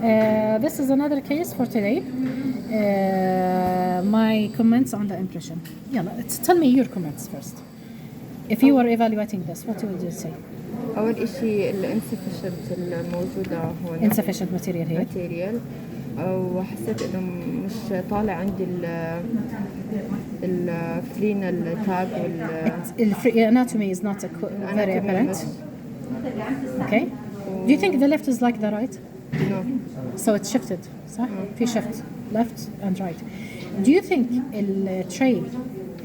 This is another case for today. My comments on the impression. Tell me your comments first. If you were evaluating this, what would you say? أول إشي insufficient الموجودة هون Insufficient material here. material وحسيت إنه مش طالع عندي الفرينال تاج The anatomy is not very apparent. Okay. Do you think the left is like the right? No. So it's shifted, صح؟ في shift left and right. Do you think the tray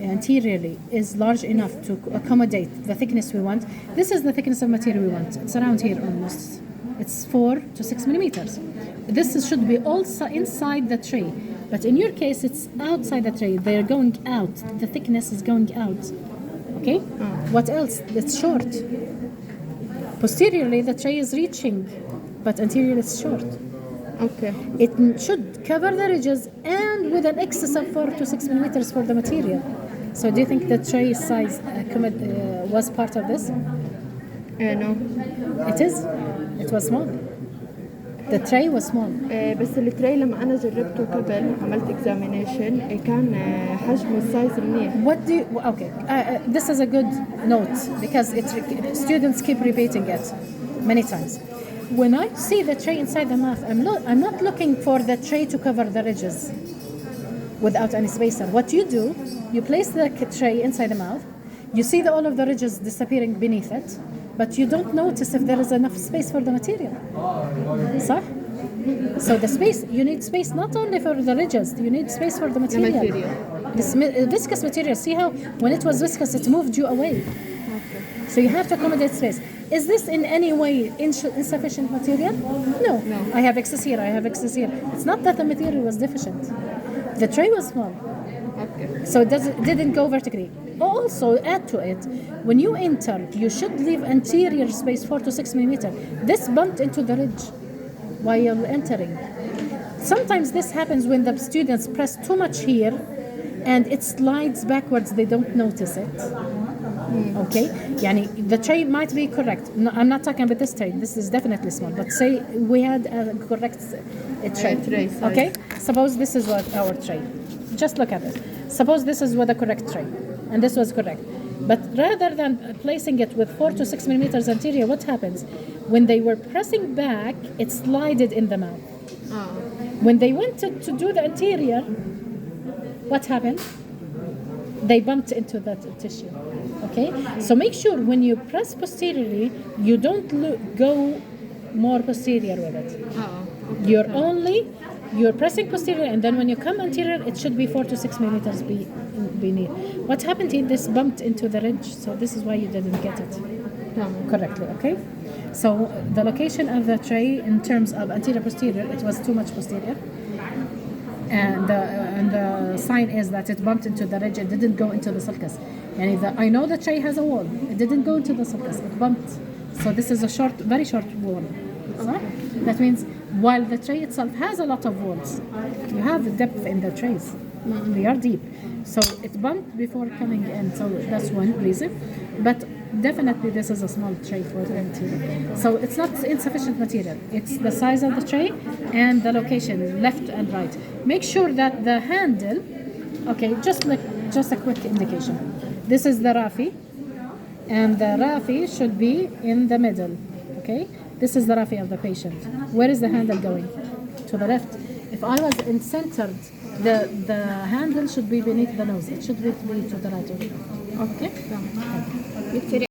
anteriorly is large enough to accommodate the thickness we want? This is the thickness of material we want. It's around here almost. It's 4 to 6 millimeters. This should be also inside the tray. But in your case, it's outside the tray. They're going out. The thickness is going out. Okay? What else? It's short. Posteriorly, the tray is reaching, but anteriorly it's short. Okay. It should cover the ridges and with an excess of 4 to 6 millimeters for the material. So do you think the tray size was part of this? No. It is. It was small. The tray was small. بس التري لما أنا جربته قبل عملت examination كان حجمه السايز منيح. What do you, okay? This is a good note because students keep repeating it many times. When I see the tray inside the mouth, I'm not looking for the tray to cover the ridges without any spacer. What you do, you place the tray inside the mouth, you see all of the ridges disappearing beneath it, but you don't notice if there is enough space for the material. صح? So the space, you need space not only for the ridges, you need space for the material. This viscous material, see how when it was viscous, it moved you away. Okay. So you have to accommodate space. Is this in any way insufficient material? No. I have excess here, I have excess here. It's not that the material was deficient. The tray was small. Okay. So it didn't go vertically. Also, add to it, when you enter, you should leave anterior space 4 to 6 millimeters. This bumped into the ridge while you're entering. Sometimes this happens when the students press too much here and it slides backwards, they don't notice it. Okay? Yani, the tray might be correct. No, I'm not talking about this tray. This is definitely small. But say we had a correct tray. Okay? Suppose this is what our tray. Just look at it. Suppose this is what the correct tray. And this was correct. But rather than placing it with 4 to 6 millimeters anterior, what happens? When they were pressing back, it slided in the mouth. When they went to do the anterior, what happened? They bumped into that tissue. Okay? So make sure when you press posteriorly, you don't go more posterior with it. You're pressing posterior, and then when you come anterior, it should be 4 to 6 millimeters beneath. What happened here? This bumped into the ridge, so this is why you didn't get it correctly. Okay? So the location of the tray in terms of anterior posterior, it was too much posterior. And the sign is that it bumped into the ridge. It didn't go into the sulcus. And I know the tray has a wall. It didn't go into the sulcus. It bumped. So this is a very short wall. That means while the tray itself has a lot of walls, you have the depth in the trays. They are deep. So it bumped before coming in. So that's one reason. But definitely this is a small tray for the anterior. So it's not insufficient material. It's the size of the tray and the location, left and right. Make sure that the handle, okay, just a quick indication. This is the rafi, and the rafi should be in the middle, okay? This is the rafi of the patient. Where is the handle going? To the left. If I was in centered, the handle should be beneath the nose. It should be to the right. Okay?